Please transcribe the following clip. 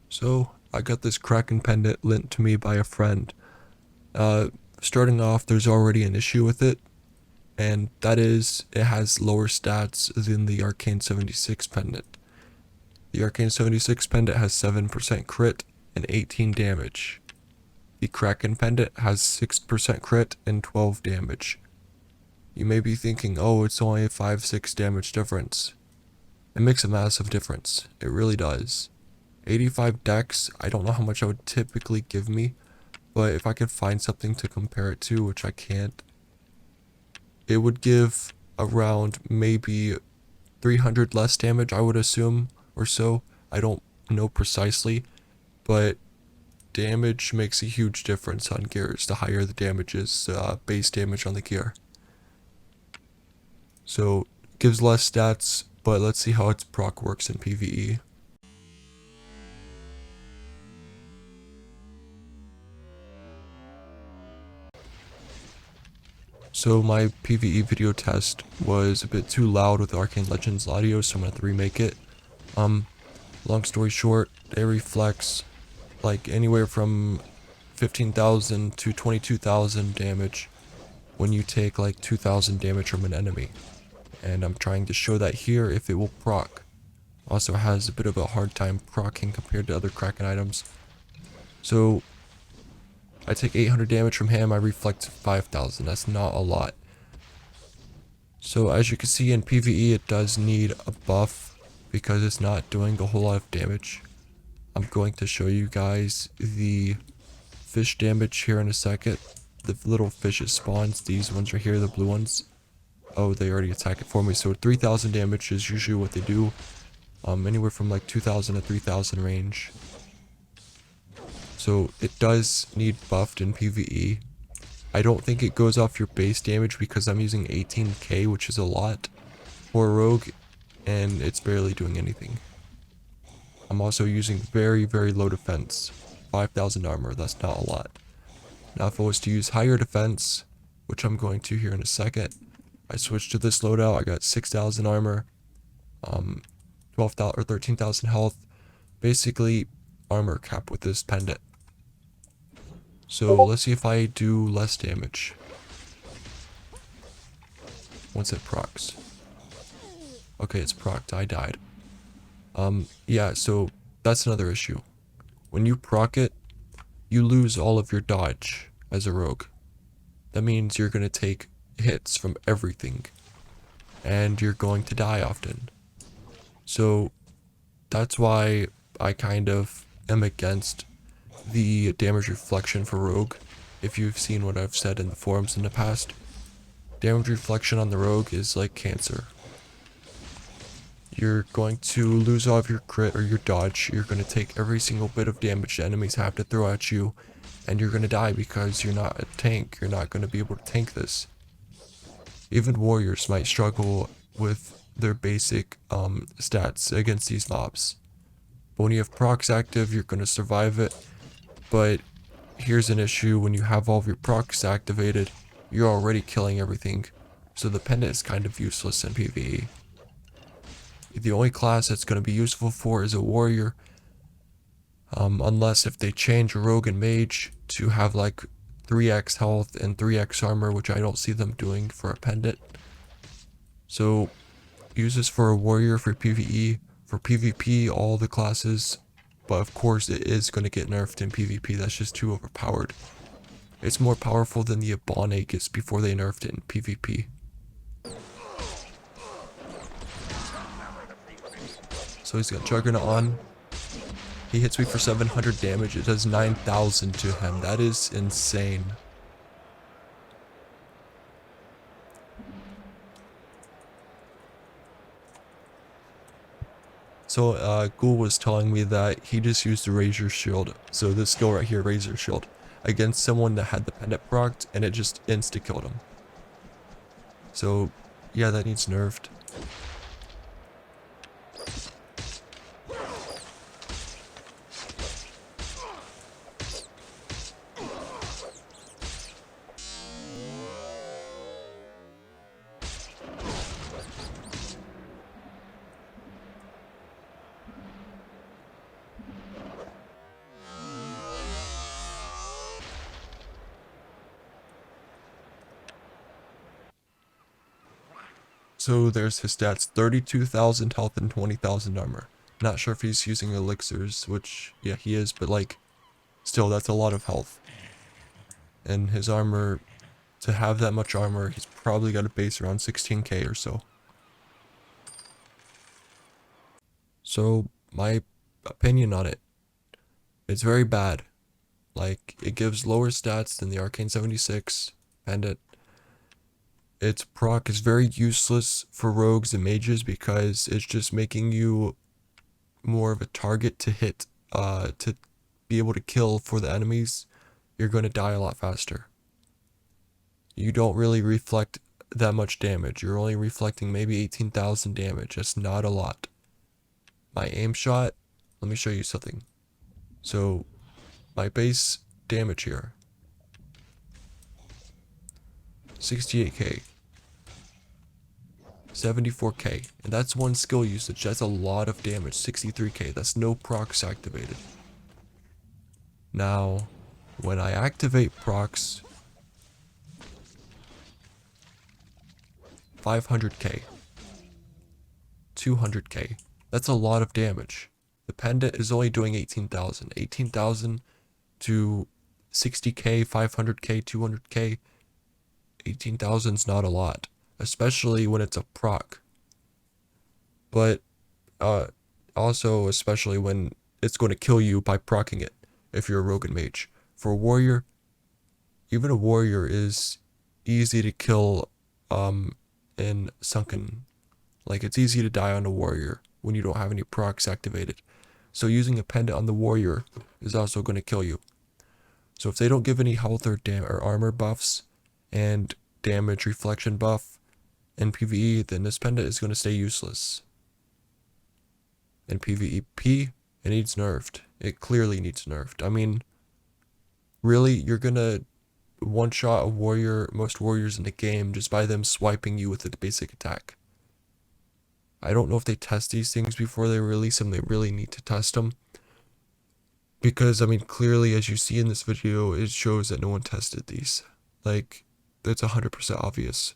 So, I got this Kraken pendant lent to me by a friend. Uh, Starting off, there's already an issue with it, and that is, it has lower stats than the Arcane 76 pendant. The Arcane 76 pendant has 7% crit and 18 damage. The Kraken pendant has 6% crit and 12 damage. You may be thinking, oh, it's only a 5-6 damage difference. It makes a massive difference. It really does. 85 dex, I don't know how much I would typically give me, but if I could find something to compare it to, which I can't, it would give around maybe 300 less damage, I would assume, or so. I don't know precisely, but damage makes a huge difference on gears. The higher the damage is, base damage on the gear. So, gives less stats, but let's see how its proc works in PvE. So my PvE video test was a bit too loud with Arcane Legends audio, so I'm gonna have to remake it. Long story short, it reflects like anywhere from 15,000 to 22,000 damage when you take like 2,000 damage from an enemy. And I'm trying to show that here if it will proc. Also has a bit of a hard time proccing compared to other Kraken items. So I take 800 damage from him, I reflect 5,000. That's not a lot. So as you can see in PvE, it does need a buff because it's not doing a whole lot of damage. I'm going to show you guys the fish damage here in a second. The little fish it spawns, these ones right here, the blue ones. Oh, they already attack it for me. So 3,000 damage is usually what they do. Anywhere from like 2,000 to 3,000 range. So it does need buffed in PvE. I don't think it goes off your base damage because I'm using 18k, which is a lot for a rogue, and it's barely doing anything. I'm also using very, very low defense. 5,000 armor, that's not a lot. Now if I was to use higher defense, which I'm going to here in a second, I switched to this loadout, I got 6,000 armor, 12,000 or 13,000 health, basically armor cap with this pendant. So let's see if I do less damage once it procs. Okay, it's procced, I died. Yeah, so that's another issue. When you proc it, you lose all of your dodge as a rogue. That means you're going to take hits from everything, and you're going to die often. So that's why I kind of am against the damage reflection for rogue. If you've seen what I've said in the forums in the past, damage reflection on the rogue is like cancer. You're going to lose all of your crit or your dodge. You're going to take every single bit of damage the enemies have to throw at you, and you're going to die because you're not a tank. You're not going to be able to tank this. Even warriors might struggle with their basic stats against these mobs. But when you have procs active, you're going to survive it. But here's an issue: when you have all of your procs activated, you're already killing everything. So the pendant is kind of useless in PvE. The only class that's going to be useful for is a warrior. Unless if they change rogue and mage to have like 3x health and 3x armor, which I don't see them doing for a pendant. So use this for a warrior for PvE. For PvP, all the classes, but of course it is going to get nerfed in PvP. That's just too overpowered. It's more powerful than the Abonagus before they nerfed it in PvP. So he's got Juggernaut on. He hits me for 700 damage. It does 9,000 to him. That is insane. So, Ghoul was telling me that he just used the Razor Shield. So this skill right here, Razor Shield, against someone that had the pendant procced, and it just insta-killed him. So, yeah, that needs nerfed. So there's his stats, 32,000 health and 20,000 armor. Not sure if he's using elixirs, which, yeah, he is, but like, still, that's a lot of health. And his armor, to have that much armor, he's probably got a base around 16k or so. So, my opinion on it, it's very bad. Like, it gives lower stats than the Arcane 76 Pendant. Its proc is very useless for rogues and mages because it's just making you more of a target to hit, to be able to kill for the enemies. You're going to die a lot faster. You don't really reflect that much damage. You're only reflecting maybe 18,000 damage. That's not a lot. My aim shot, let me show you something. So, my base damage here, 68k, 74k, and that's one skill usage. That's a lot of damage. 63k, that's no procs activated. Now, when I activate procs, 500k, 200k, that's a lot of damage. The pendant is only doing 18,000. 18,000 to 60k, 500k, 200k, 18,000 is not a lot, especially when it's a proc. But also, especially when it's going to kill you by proccing it, if you're a rogue and mage. For a warrior, even a warrior is easy to kill in sunken. Like, it's easy to die on a warrior when you don't have any procs activated. So using a pendant on the warrior is also going to kill you. So if they don't give any health or armor buffs and damage reflection buff in PvE, then this pendant is going to stay useless. In PvP, it needs nerfed. It clearly needs nerfed. I mean, really, you're going to one-shot a warrior, most warriors in the game, just by them swiping you with a basic attack. I don't know if they test these things before they release them. They really need to test them. Because, I mean, clearly, as you see in this video, it shows that no one tested these. Like, it's 100% obvious.